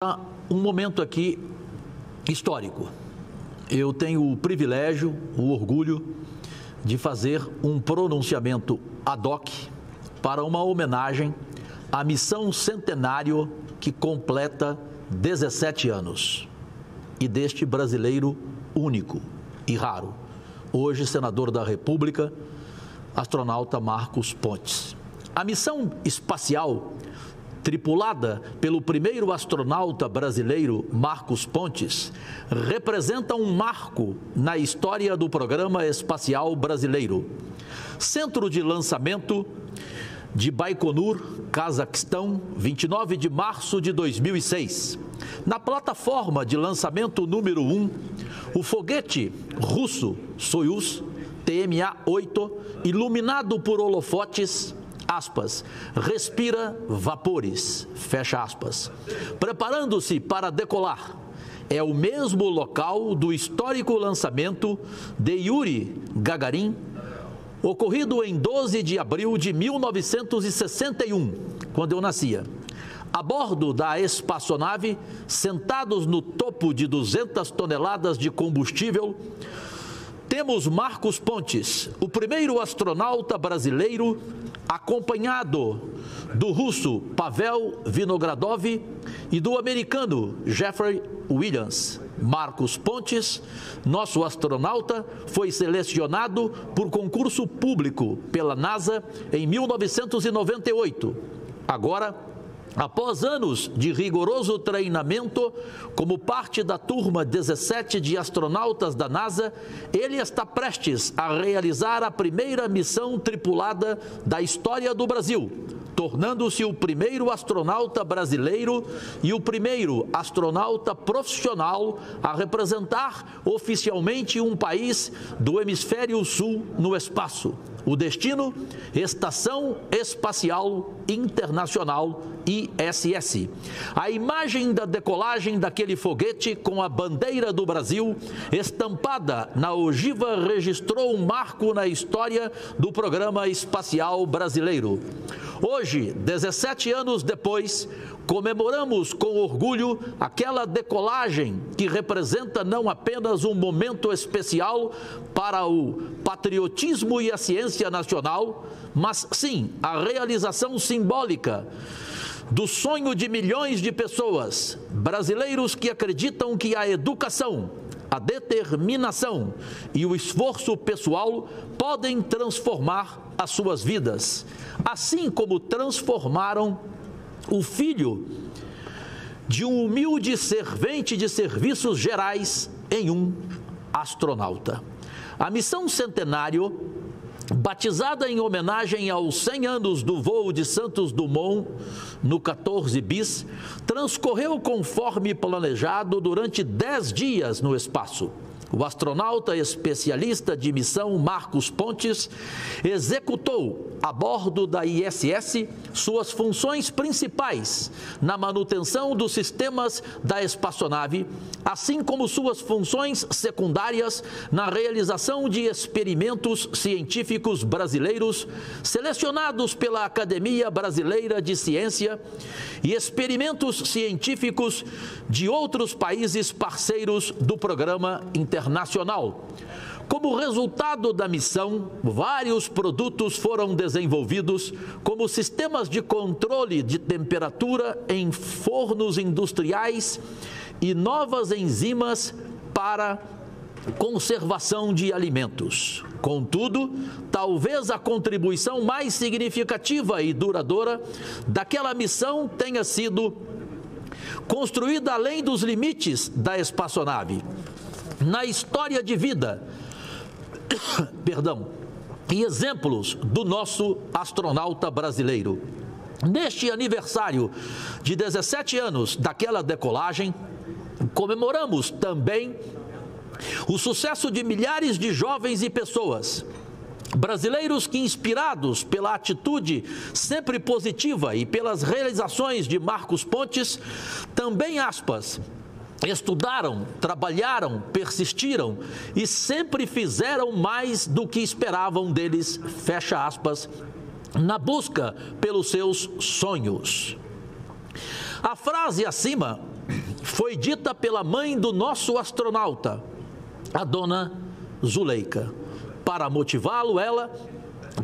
Um momento aqui histórico. Eu tenho o privilégio, o orgulho de fazer um pronunciamento ad hoc para uma homenagem à missão centenário que completa 17 anos e deste brasileiro único e raro, hoje senador da República, astronauta Marcos Pontes. A missão espacial tripulada pelo primeiro astronauta brasileiro, Marcos Pontes, representa um marco na história do programa espacial brasileiro. Centro de lançamento de Baikonur, Cazaquistão, 29 de março de 2006. Na plataforma de lançamento número 1, o foguete russo Soyuz TMA-8, iluminado por holofotes, aspas, respira vapores, fecha aspas, preparando-se para decolar. É o mesmo local do histórico lançamento de Yuri Gagarin, ocorrido em 12 de abril de 1961, quando eu nascia. A bordo da espaçonave, sentados no topo de 200 toneladas de combustível, temos Marcos Pontes, o primeiro astronauta brasileiro, acompanhado do russo Pavel Vinogradov e do americano Jeffrey Williams. Marcos Pontes, nosso astronauta, foi selecionado por concurso público pela NASA em 1998. Agora, após anos de rigoroso treinamento, como parte da turma 17 de astronautas da NASA, ele está prestes a realizar a primeira missão tripulada da história do Brasil, tornando-se o primeiro astronauta brasileiro e o primeiro astronauta profissional a representar oficialmente um país do hemisfério sul no espaço. O destino, Estação Espacial Internacional, ISS. A imagem da decolagem daquele foguete com a bandeira do Brasil estampada na ogiva registrou um marco na história do programa espacial brasileiro. Hoje, 17 anos depois, comemoramos com orgulho aquela decolagem que representa não apenas um momento especial para o patriotismo e a ciência nacional, mas sim a realização simbólica do sonho de milhões de pessoas, brasileiros que acreditam que a educação, a determinação e o esforço pessoal podem transformar as suas vidas, assim como transformaram o filho de um humilde servente de serviços gerais em um astronauta. A missão centenário, batizada em homenagem aos 100 anos do voo de Santos Dumont no 14 bis, transcorreu conforme planejado durante 10 dias no espaço. O astronauta especialista de missão Marcos Pontes executou, a bordo da ISS, suas funções principais na manutenção dos sistemas da espaçonave, assim como suas funções secundárias na realização de experimentos científicos brasileiros selecionados pela Academia Brasileira de Ciência e experimentos científicos de outros países parceiros do programa internacional. Como resultado da missão, vários produtos foram desenvolvidos, como sistemas de controle de temperatura em fornos industriais e novas enzimas para conservação de alimentos. Contudo, talvez a contribuição mais significativa e duradoura daquela missão tenha sido construída além dos limites da espaçonave. Na história de vida, e exemplos do nosso astronauta brasileiro. Neste aniversário de 17 anos daquela decolagem, comemoramos também o sucesso de milhares de jovens e pessoas brasileiros que, inspirados pela atitude sempre positiva e pelas realizações de Marcos Pontes, também, aspas, estudaram, trabalharam, persistiram e sempre fizeram mais do que esperavam deles, fecha aspas, na busca pelos seus sonhos. A frase acima foi dita pela mãe do nosso astronauta, a dona Zuleika, para motivá-lo, ela,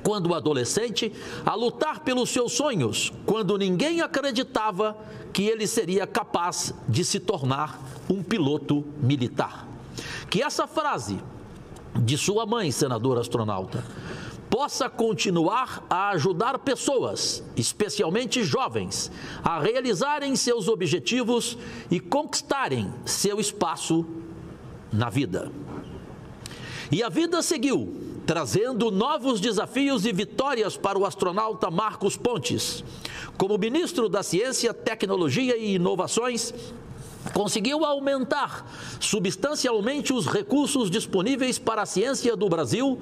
quando adolescente, a lutar pelos seus sonhos, quando ninguém acreditava que ele seria capaz de se tornar um piloto militar. Que essa frase de sua mãe, senador astronauta, possa continuar a ajudar pessoas, especialmente jovens, a realizarem seus objetivos e conquistarem seu espaço na vida. E a vida seguiu, trazendo novos desafios e vitórias para o astronauta Marcos Pontes. Como ministro da Ciência, Tecnologia e Inovações, conseguiu aumentar substancialmente os recursos disponíveis para a ciência do Brasil,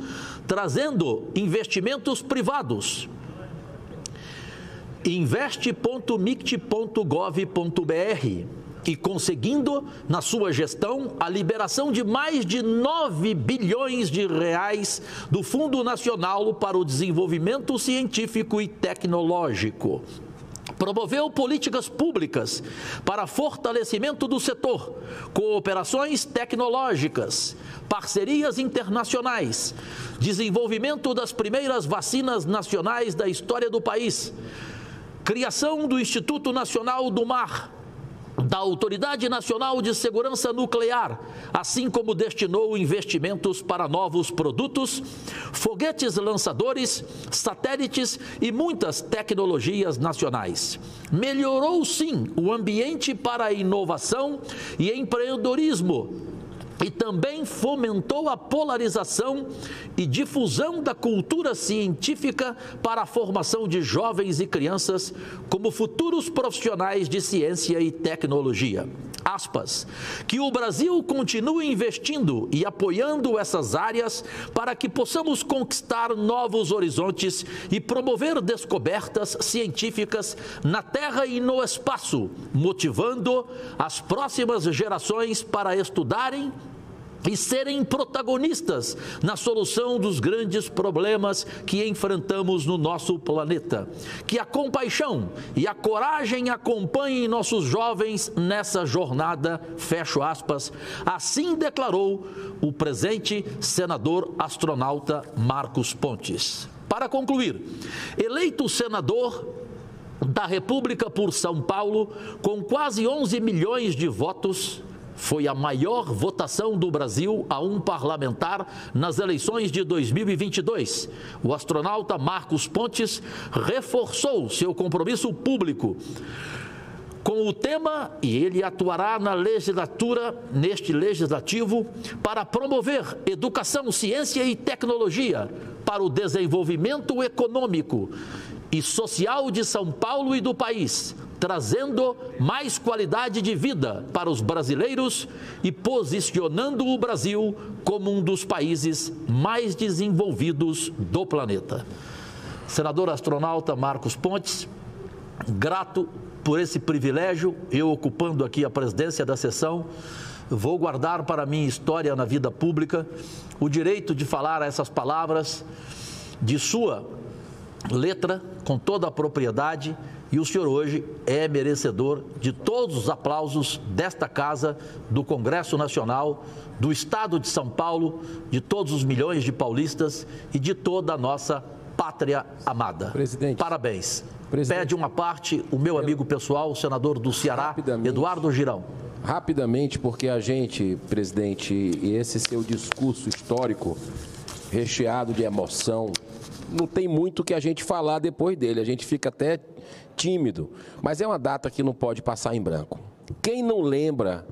trazendo investimentos privados. investe.mict.gov.br e conseguindo, na sua gestão, a liberação de mais de 9 bilhões de reais do Fundo Nacional para o Desenvolvimento Científico e Tecnológico. Promoveu políticas públicas para fortalecimento do setor, cooperações tecnológicas, parcerias internacionais, desenvolvimento das primeiras vacinas nacionais da história do país, criação do Instituto Nacional do Mar, da Autoridade Nacional de Segurança Nuclear, assim como destinou investimentos para novos produtos, foguetes lançadores, satélites e muitas tecnologias nacionais. Melhorou, sim, o ambiente para a inovação e empreendedorismo, e também fomentou a polarização e difusão da cultura científica para a formação de jovens e crianças como futuros profissionais de ciência e tecnologia. Aspas, que o Brasil continue investindo e apoiando essas áreas para que possamos conquistar novos horizontes e promover descobertas científicas na Terra e no espaço, motivando as próximas gerações para estudarem e serem protagonistas na solução dos grandes problemas que enfrentamos no nosso planeta. Que a compaixão e a coragem acompanhem nossos jovens nessa jornada, fecho aspas, assim declarou o presente senador astronauta Marcos Pontes. Para concluir, eleito senador da República por São Paulo, com quase 11 milhões de votos, foi a maior votação do Brasil a um parlamentar nas eleições de 2022. O astronauta Marcos Pontes reforçou seu compromisso público com o tema e ele atuará neste legislativo, para promover educação, ciência e tecnologia para o desenvolvimento econômico e social de São Paulo e do país, trazendo mais qualidade de vida para os brasileiros e posicionando o Brasil como um dos países mais desenvolvidos do planeta. Senador astronauta Marcos Pontes, grato por esse privilégio, eu ocupando aqui a presidência da sessão, vou guardar para minha história na vida pública o direito de falar essas palavras de sua letra com toda a propriedade. E o senhor hoje é merecedor de todos os aplausos desta casa, do Congresso Nacional, do Estado de São Paulo, de todos os milhões de paulistas e de toda a nossa pátria amada. Presidente. Parabéns. Presidente. Pede uma parte o meu amigo pessoal, o senador do Ceará, Eduardo Girão. Rapidamente, porque a gente, presidente, e esse seu discurso histórico, recheado de emoção, não tem muito que a gente falar depois dele, a gente fica até tímido, mas é uma data que não pode passar em branco. Quem não lembra,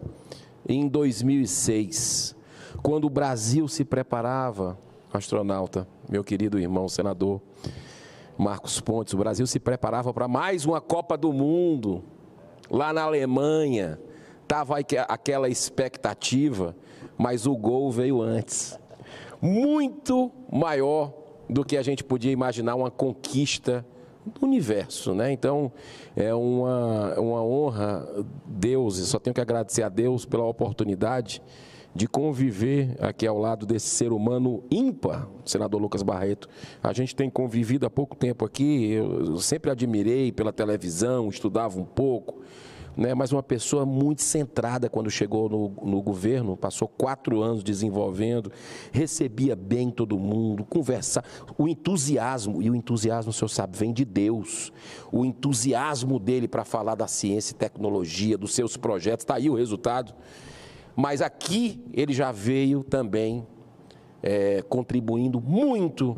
em 2006, quando o Brasil se preparava, astronauta, meu querido irmão senador Marcos Pontes, o Brasil se preparava para mais uma Copa do Mundo, lá na Alemanha, estava aquela expectativa, mas o gol veio antes, muito maior do que a gente podia imaginar, uma conquista do universo, né? Então, é uma honra, Deus, e só tenho que agradecer a Deus pela oportunidade de conviver aqui ao lado desse ser humano ímpar, senador Lucas Barreto. A gente tem convivido há pouco tempo aqui, eu sempre admirei pela televisão, estudava um pouco, né, mas uma pessoa muito centrada quando chegou no governo, passou 4 anos desenvolvendo, recebia bem todo mundo, conversar, o entusiasmo, o senhor sabe, vem de Deus, o entusiasmo dele para falar da ciência e tecnologia, dos seus projetos, está aí o resultado, mas aqui ele já veio também contribuindo muito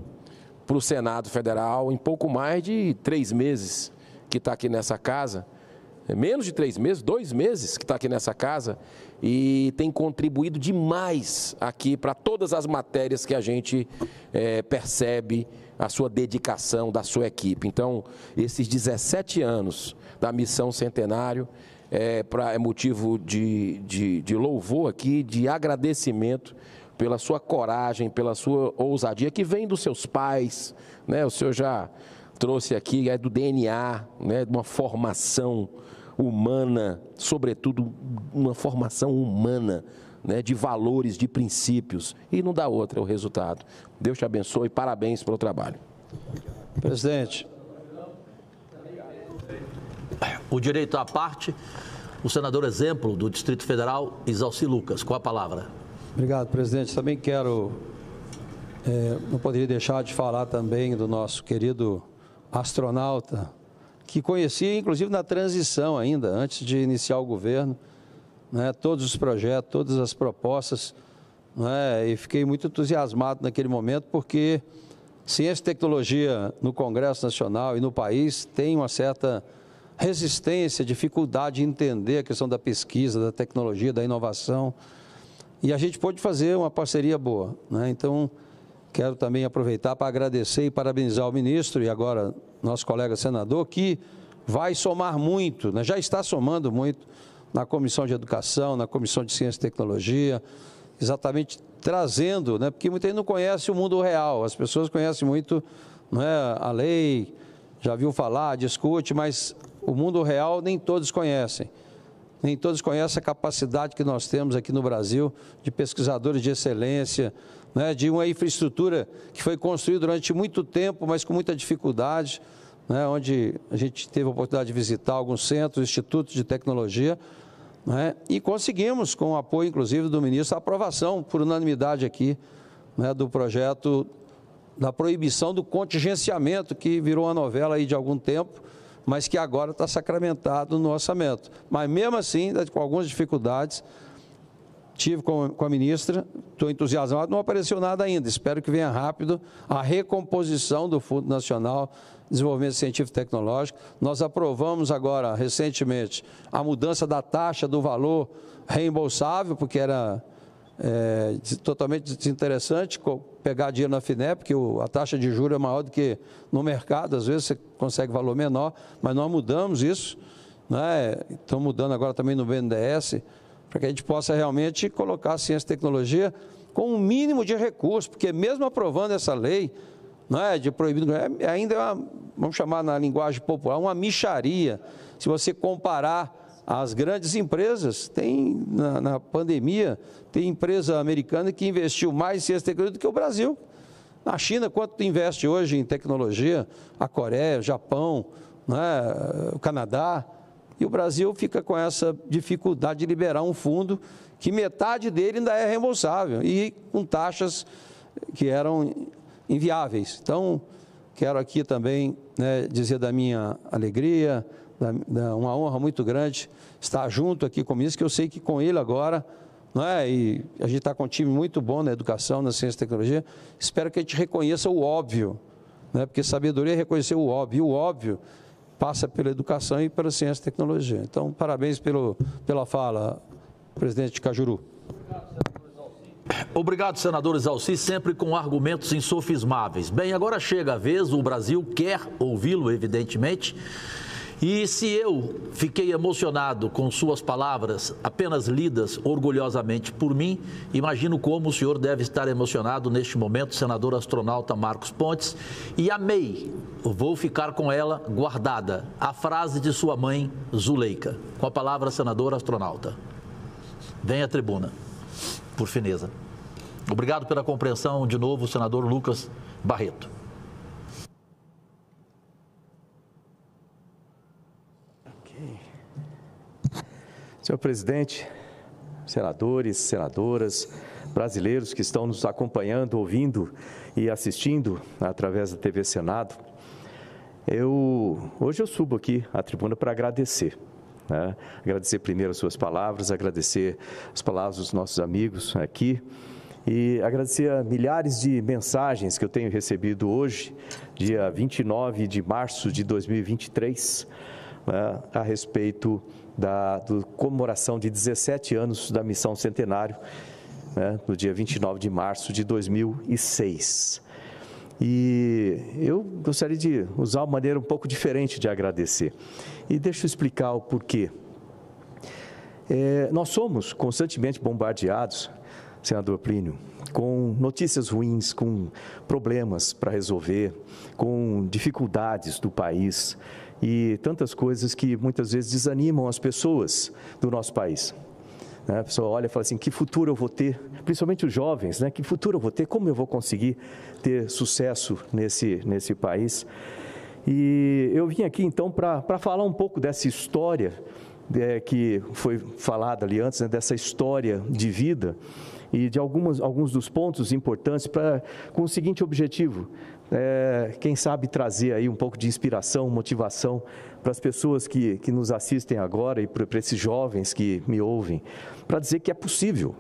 para o Senado Federal, em pouco mais de 3 meses que está aqui nessa casa, menos de 3 meses, 2 meses que está aqui nessa casa, e tem contribuído demais aqui para todas as matérias que a gente percebe a sua dedicação da sua equipe. Então, esses 17 anos da Missão Centenário é motivo de louvor aqui, de agradecimento pela sua coragem, pela sua ousadia, que vem dos seus pais, né? O senhor já trouxe aqui, do DNA, né? De uma formação humana, sobretudo uma formação humana, né? De valores, de princípios, e não dá outra, é o resultado. Deus te abençoe e parabéns pelo trabalho. Presidente. O direito à parte, o senador exemplo do Distrito Federal, Isalci Lucas, com a palavra. Obrigado, presidente. Também quero, não poderia deixar de falar também do nosso querido astronauta, que conheci, inclusive, na transição ainda, antes de iniciar o governo, né, todos os projetos, todas as propostas, né, e fiquei muito entusiasmado naquele momento, porque ciência e tecnologia no Congresso Nacional e no país tem uma certa resistência, dificuldade de entender a questão da pesquisa, da tecnologia, da inovação, e a gente pôde fazer uma parceria boa, né? Então, quero também aproveitar para agradecer e parabenizar o ministro e agora nosso colega senador, que vai somar muito, né? Já está somando muito na Comissão de Educação, na Comissão de Ciência e Tecnologia, exatamente trazendo, né? Porque muita gente não conhece o mundo real, as pessoas conhecem muito, né, a lei, já viu falar, discute, mas o mundo real nem todos conhecem. Nem todos conhecem a capacidade que nós temos aqui no Brasil de pesquisadores de excelência, né, de uma infraestrutura que foi construída durante muito tempo, mas com muita dificuldade, né, onde a gente teve a oportunidade de visitar alguns centros, institutos de tecnologia, né, e conseguimos, com o apoio, inclusive, do ministro, a aprovação por unanimidade aqui, né, do projeto da proibição do contingenciamento, que virou uma novela aí de algum tempo, mas que agora está sacramentado no orçamento. Mas mesmo assim, com algumas dificuldades, tive com a ministra, estou entusiasmado, não apareceu nada ainda, espero que venha rápido a recomposição do Fundo Nacional de Desenvolvimento Científico e Tecnológico. Nós aprovamos agora, recentemente, a mudança da taxa do valor reembolsável, porque era totalmente desinteressante pegar dinheiro na FINEP, porque a taxa de juros é maior do que no mercado, às vezes você consegue valor menor, mas nós mudamos isso, né? Estamos mudando agora também no BNDES, para que a gente possa realmente colocar a ciência e tecnologia com um mínimo de recursos, porque mesmo aprovando essa lei, né, de proibido, ainda é uma, vamos chamar na linguagem popular, uma mixaria. Se você comparar as grandes empresas, tem na pandemia, tem empresa americana que investiu mais em ciência e tecnologia do que o Brasil. Na China, quanto investe hoje em tecnologia? A Coreia, o Japão, né, o Canadá. E o Brasil fica com essa dificuldade de liberar um fundo que metade dele ainda é reembolsável e com taxas que eram inviáveis. Então, quero aqui também, né, dizer da minha alegria, uma honra muito grande estar junto aqui com o ministro, que eu sei que com ele agora, não é? E a gente está com um time muito bom na educação, na ciência e tecnologia, espero que a gente reconheça o óbvio, né? Porque sabedoria é reconhecer o óbvio, e o óbvio passa pela educação e pela ciência e tecnologia. Então, parabéns pela fala, presidente Cajuru. Obrigado, senador Isalci, sempre com argumentos insofismáveis. Bem, agora chega a vez, o Brasil quer ouvi-lo, evidentemente. E se eu fiquei emocionado com suas palavras, apenas lidas orgulhosamente por mim, imagino como o senhor deve estar emocionado neste momento, senador astronauta Marcos Pontes. E amei, vou ficar com ela guardada, a frase de sua mãe, Zuleika. Com a palavra, senador astronauta. Venha à tribuna, por fineza. Obrigado pela compreensão, de novo, senador Lucas Barreto. Senhor presidente, senadores, senadoras, brasileiros que estão nos acompanhando, ouvindo e assistindo através da TV Senado, hoje eu subo aqui à tribuna para agradecer. Agradecer primeiro as suas palavras, agradecer as palavras dos nossos amigos aqui e agradecer a milhares de mensagens que eu tenho recebido hoje, dia 29 de março de 2023, a respeito da comemoração de 17 anos da Missão Centenário, no dia 29 de março de 2006. E eu gostaria de usar uma maneira um pouco diferente de agradecer. E deixa eu explicar o porquê. Nós somos constantemente bombardeados, senador Plínio, com notícias ruins, com problemas para resolver, com dificuldades do país e tantas coisas que muitas vezes desanimam as pessoas do nosso país. A pessoa olha e fala assim, que futuro eu vou ter? Principalmente os jovens, que futuro eu vou ter? Como eu vou conseguir ter sucesso nesse país? E eu vim aqui então para falar um pouco dessa história que foi falada ali antes, dessa história de vida e de alguns dos pontos importantes com o seguinte objetivo, quem sabe trazer aí um pouco de inspiração, motivação para as pessoas que nos assistem agora e para esses jovens que me ouvem, para dizer que é possível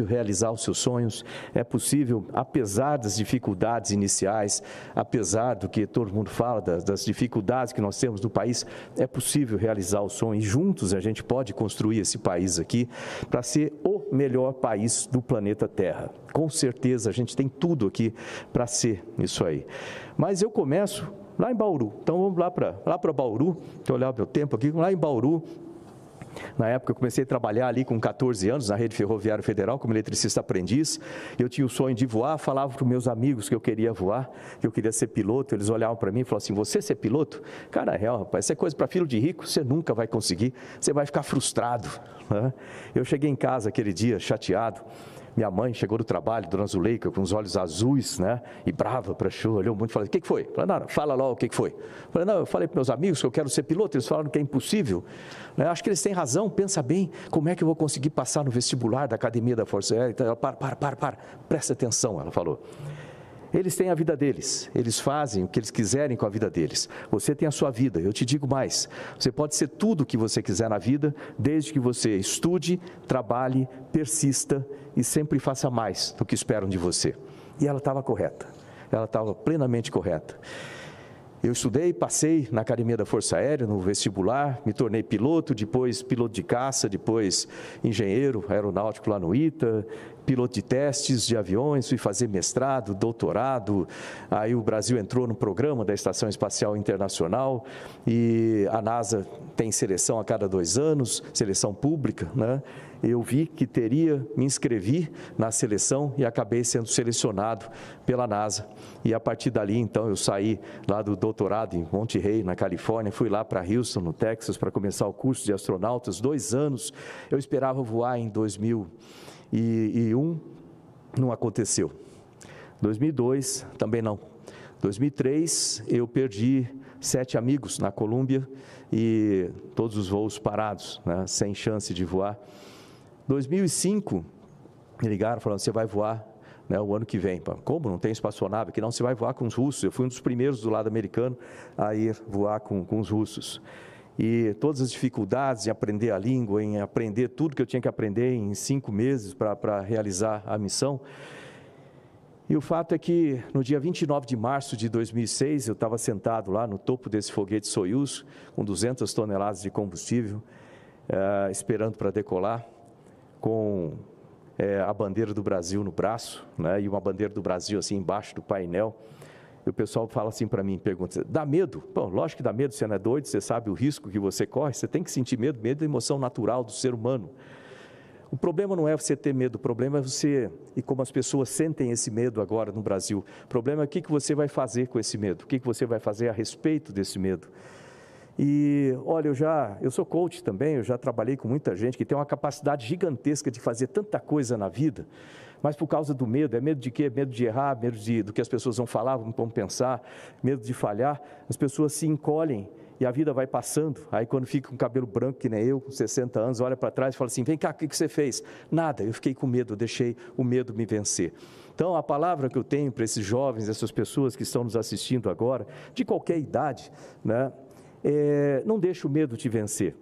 realizar os seus sonhos, é possível, apesar das dificuldades iniciais, apesar do que todo mundo fala, das dificuldades que nós temos no país, é possível realizar o sonho e juntos a gente pode construir esse país aqui para ser o melhor país do planeta Terra. Com certeza a gente tem tudo aqui para ser isso aí. Mas eu começo lá em Bauru. Então vamos lá para Bauru, deixa eu olhar o meu tempo aqui, lá em Bauru. Na época eu comecei a trabalhar ali com 14 anos na Rede Ferroviária Federal como eletricista aprendiz. Eu tinha o sonho de voar, falava para os meus amigos que eu queria voar, que eu queria ser piloto. Eles olhavam para mim e falavam assim, você ser piloto? Cara, é real, rapaz, isso é coisa para filho de rico, você nunca vai conseguir, você vai ficar frustrado. Eu cheguei em casa aquele dia chateado. Minha mãe chegou do trabalho, Dona Zuleika, com os olhos azuis, e brava para show, olhou muito e falou, o que foi? Falei, não, fala logo o que foi. Falei, não, eu falei para meus amigos que eu quero ser piloto, eles falaram que é impossível. Acho que eles têm razão, pensa bem, como é que eu vou conseguir passar no vestibular da Academia da Força Aérea? Então, ela, para, presta atenção, ela falou. Eles têm a vida deles, eles fazem o que eles quiserem com a vida deles. Você tem a sua vida, eu te digo mais, você pode ser tudo o que você quiser na vida, desde que você estude, trabalhe, persista e sempre faça mais do que esperam de você. E ela estava correta, ela estava plenamente correta. Eu estudei, passei na Academia da Força Aérea, no vestibular, me tornei piloto, depois piloto de caça, depois engenheiro aeronáutico lá no ITA, piloto de testes de aviões, fui fazer mestrado, doutorado, aí o Brasil entrou no programa da Estação Espacial Internacional e a NASA tem seleção a cada 2 anos, seleção pública, Eu vi que me inscrevi na seleção e acabei sendo selecionado pela NASA. E a partir dali, então, eu saí lá do doutorado em Monterey, na Califórnia, fui lá para Houston, no Texas, para começar o curso de astronautas, 2 anos. Eu esperava voar em 2001, não aconteceu. 2002, também não. 2003, eu perdi 7 amigos na Colômbia e todos os voos parados, sem chance de voar. 2005, me ligaram falando, você vai voar o ano que vem. Como? Não tem espaçonave aqui? Não, você vai voar com os russos. Eu fui um dos primeiros do lado americano a ir voar com os russos. E todas as dificuldades em aprender a língua, em aprender tudo que eu tinha que aprender em 5 meses para realizar a missão. E o fato é que no dia 29 de março de 2006, eu estava sentado lá no topo desse foguete Soyuz, com 200 toneladas de combustível, esperando para decolar, com a bandeira do Brasil no braço, e uma bandeira do Brasil assim embaixo do painel. E o pessoal fala assim para mim, pergunta, dá medo? Bom, lógico que dá medo, você não é doido, você sabe o risco que você corre, você tem que sentir medo, medo é emoção natural do ser humano. O problema não é você ter medo, o problema é você, e como as pessoas sentem esse medo agora no Brasil, o problema é o que você vai fazer com esse medo, o que você vai fazer a respeito desse medo. E, olha, eu sou coach também, eu já trabalhei com muita gente que tem uma capacidade gigantesca de fazer tanta coisa na vida, mas por causa do medo, é medo de quê? Medo de errar, medo do que as pessoas vão falar, vão pensar, medo de falhar, as pessoas se encolhem e a vida vai passando, aí quando fica com cabelo branco, que nem eu, com 60 anos, olha para trás e fala assim, vem cá, o que você fez? Nada, eu fiquei com medo, eu deixei o medo me vencer. Então, a palavra que eu tenho para esses jovens, essas pessoas que estão nos assistindo agora, de qualquer idade, né, não deixe o medo te vencer.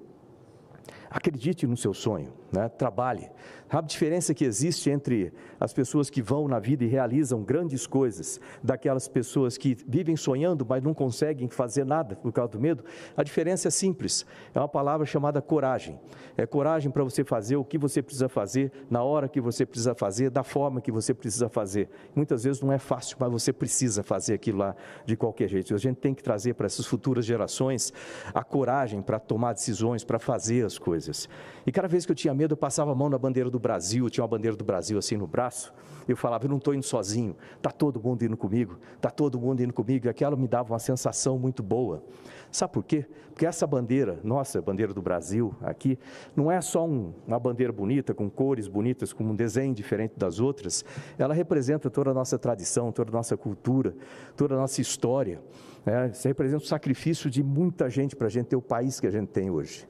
Acredite no seu sonho, né? Trabalhe. A diferença que existe entre as pessoas que vão na vida e realizam grandes coisas, daquelas pessoas que vivem sonhando, mas não conseguem fazer nada por causa do medo, a diferença é simples. É uma palavra chamada coragem. É coragem para você fazer o que você precisa fazer, na hora que você precisa fazer, da forma que você precisa fazer. Muitas vezes não é fácil, mas você precisa fazer aquilo lá de qualquer jeito. A gente tem que trazer para essas futuras gerações a coragem para tomar decisões, para fazer as coisas. E cada vez que eu tinha medo, eu passava a mão na bandeira do Brasil, eu tinha uma bandeira do Brasil assim no braço, eu falava, eu não estou indo sozinho, está todo mundo indo comigo, está todo mundo indo comigo, e aquilo me dava uma sensação muito boa. Sabe por quê? Porque essa bandeira, nossa bandeira do Brasil aqui, não é só uma bandeira bonita, com cores bonitas, com um desenho diferente das outras, ela representa toda a nossa tradição, toda a nossa cultura, toda a nossa história, né? Isso representa o sacrifício de muita gente para a gente ter o país que a gente tem hoje.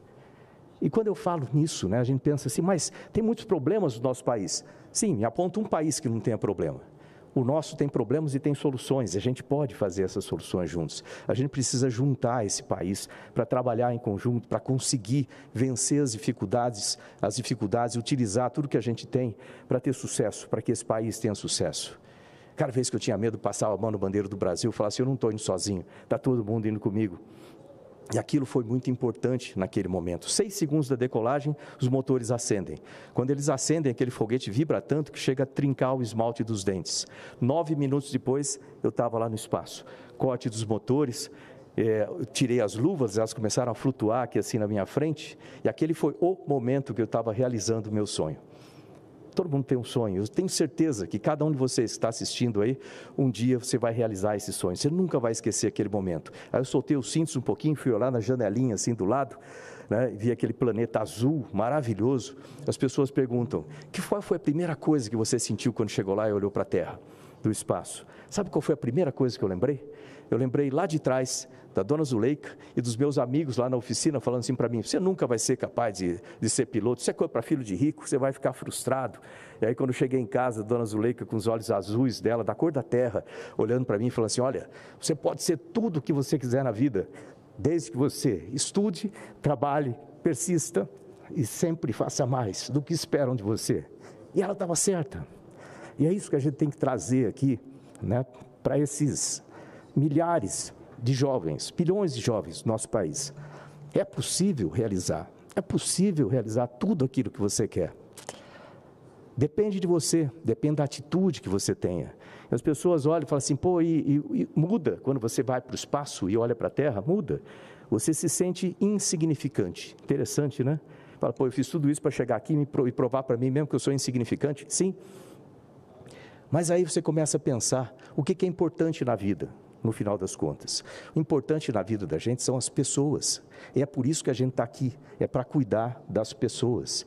E quando eu falo nisso, né, a gente pensa assim, mas tem muitos problemas no nosso país. Sim, me aponta um país que não tenha problema. O nosso tem problemas e tem soluções, e a gente pode fazer essas soluções juntos. A gente precisa juntar esse país para trabalhar em conjunto, para conseguir vencer as dificuldades, e utilizar tudo que a gente tem para ter sucesso, para que esse país tenha sucesso. Cada vez que eu tinha medo, passava a mão no bandeiro do Brasil, falava assim, eu não estou indo sozinho, está todo mundo indo comigo. E aquilo foi muito importante naquele momento. 6 segundos da decolagem, os motores acendem. Quando eles acendem, aquele foguete vibra tanto que chega a trincar o esmalte dos dentes. 9 minutos depois, eu estava lá no espaço. Corte dos motores, eu tirei as luvas, elas começaram a flutuar aqui assim na minha frente. E aquele foi o momento que eu estava realizando o meu sonho. Todo mundo tem um sonho, eu tenho certeza que cada um de vocês que está assistindo aí, um dia você vai realizar esse sonho, você nunca vai esquecer aquele momento. Aí eu soltei os cintos um pouquinho, fui olhar na janelinha assim do lado, né, e vi aquele planeta azul, maravilhoso. As pessoas perguntam, qual foi a primeira coisa que você sentiu quando chegou lá e olhou para a Terra, do espaço? Sabe qual foi a primeira coisa que eu lembrei? Eu lembrei lá de trás da dona Zuleika e dos meus amigos lá na oficina falando assim para mim, você nunca vai ser capaz de ser piloto, isso é coisa para filho de rico, você vai ficar frustrado. E aí quando eu cheguei em casa, a dona Zuleika com os olhos azuis dela, da cor da terra, olhando para mim e falando assim, olha, você pode ser tudo o que você quiser na vida, desde que você estude, trabalhe, persista e sempre faça mais do que esperam de você. E ela estava certa. E é isso que a gente tem que trazer aqui, né, para esses milhares de jovens, bilhões de jovens do nosso país. É possível realizar tudo aquilo que você quer. Depende de você, depende da atitude que você tenha. As pessoas olham e falam assim, pô, e muda, quando você vai para o espaço e olha para a Terra, muda. Você se sente insignificante. Interessante, né? Fala, pô, eu fiz tudo isso para chegar aqui e provar para mim mesmo que eu sou insignificante? Sim. Mas aí você começa a pensar, o que é importante na vida? No final das contas, o importante na vida da gente são as pessoas, e é por isso que a gente está aqui, é para cuidar das pessoas.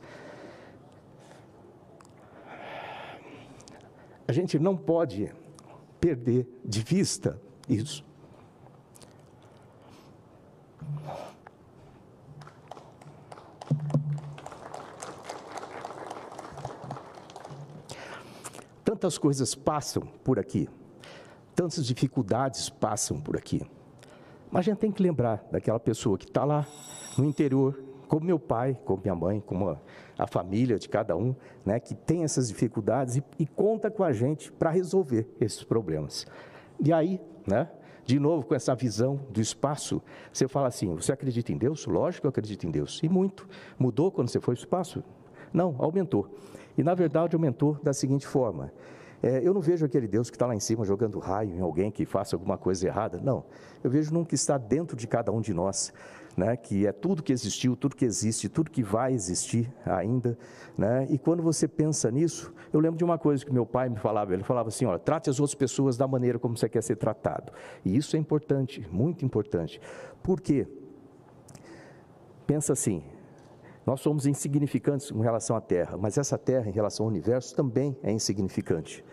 A gente não pode perder de vista isso. Tantas coisas passam por aqui. Tantas dificuldades passam por aqui. Mas a gente tem que lembrar daquela pessoa que está lá no interior, como meu pai, como minha mãe, como a família de cada um, né, que tem essas dificuldades e conta com a gente para resolver esses problemas. E aí, né, de novo com essa visão do espaço, você fala assim, você acredita em Deus? Lógico que eu acredito em Deus. E muito. Mudou quando você foi para o espaço? Não, aumentou. E na verdade aumentou da seguinte forma, eu não vejo aquele Deus que está lá em cima jogando raio em alguém que faça alguma coisa errada, não. Eu vejo num que está dentro de cada um de nós, né, que é tudo que existiu, tudo que existe, tudo que vai existir ainda, né, e quando você pensa nisso, eu lembro de uma coisa que meu pai me falava, ele falava assim, olha, trate as outras pessoas da maneira como você quer ser tratado, e isso é importante, muito importante, por quê? Pensa assim, nós somos insignificantes em relação à Terra, mas essa Terra, em relação ao universo, também é insignificante.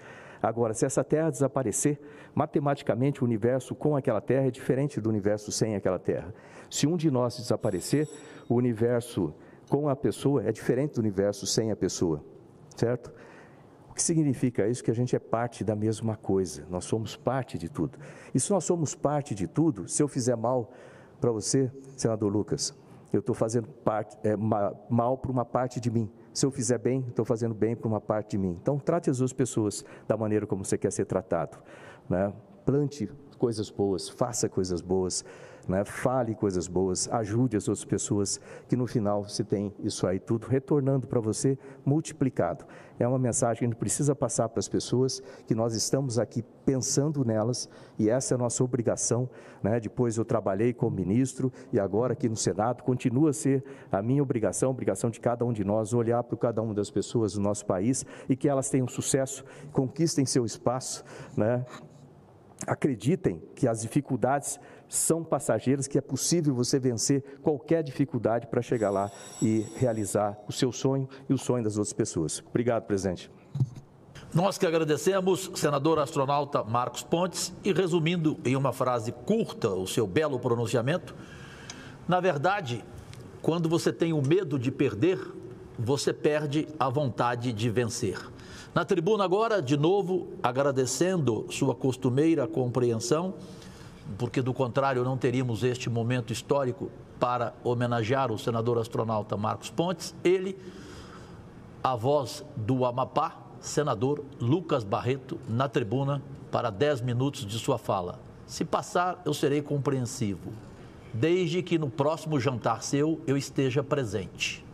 Agora, se essa Terra desaparecer, matematicamente o universo com aquela Terra é diferente do universo sem aquela Terra. Se um de nós desaparecer, o universo com a pessoa é diferente do universo sem a pessoa, certo? O que significa isso? Que a gente é parte da mesma coisa, nós somos parte de tudo. E se nós somos parte de tudo, se eu fizer mal para você, senador Lucas, eu estou fazendo mal para uma parte de mim. Se eu fizer bem, estou fazendo bem para uma parte de mim. Então, trate as duas pessoas da maneira como você quer ser tratado, né? Plante coisas boas, faça coisas boas, né? Fale coisas boas, ajude as outras pessoas, que no final você tem isso aí tudo retornando para você multiplicado. É uma mensagem que a gente precisa passar para as pessoas, que nós estamos aqui pensando nelas, e essa é a nossa obrigação, né? Depois eu trabalhei como ministro e agora aqui no Senado, continua a ser a minha obrigação, a obrigação de cada um de nós, olhar para cada uma das pessoas do nosso país e que elas tenham sucesso, conquistem seu espaço, né? Acreditem que as dificuldades são passageiras, que é possível você vencer qualquer dificuldade para chegar lá e realizar o seu sonho e o sonho das outras pessoas. Obrigado, presidente. Nós que agradecemos, senador astronauta Marcos Pontes, e resumindo em uma frase curta o seu belo pronunciamento, na verdade, quando você tem o medo de perder, você perde a vontade de vencer. Na tribuna agora, de novo, agradecendo sua costumeira compreensão, porque do contrário não teríamos este momento histórico para homenagear o senador astronauta Marcos Pontes, ele, a voz do Amapá, senador Lucas Barreto, na tribuna para 10 minutos de sua fala. Se passar, eu serei compreensivo, desde que no próximo jantar seu eu esteja presente.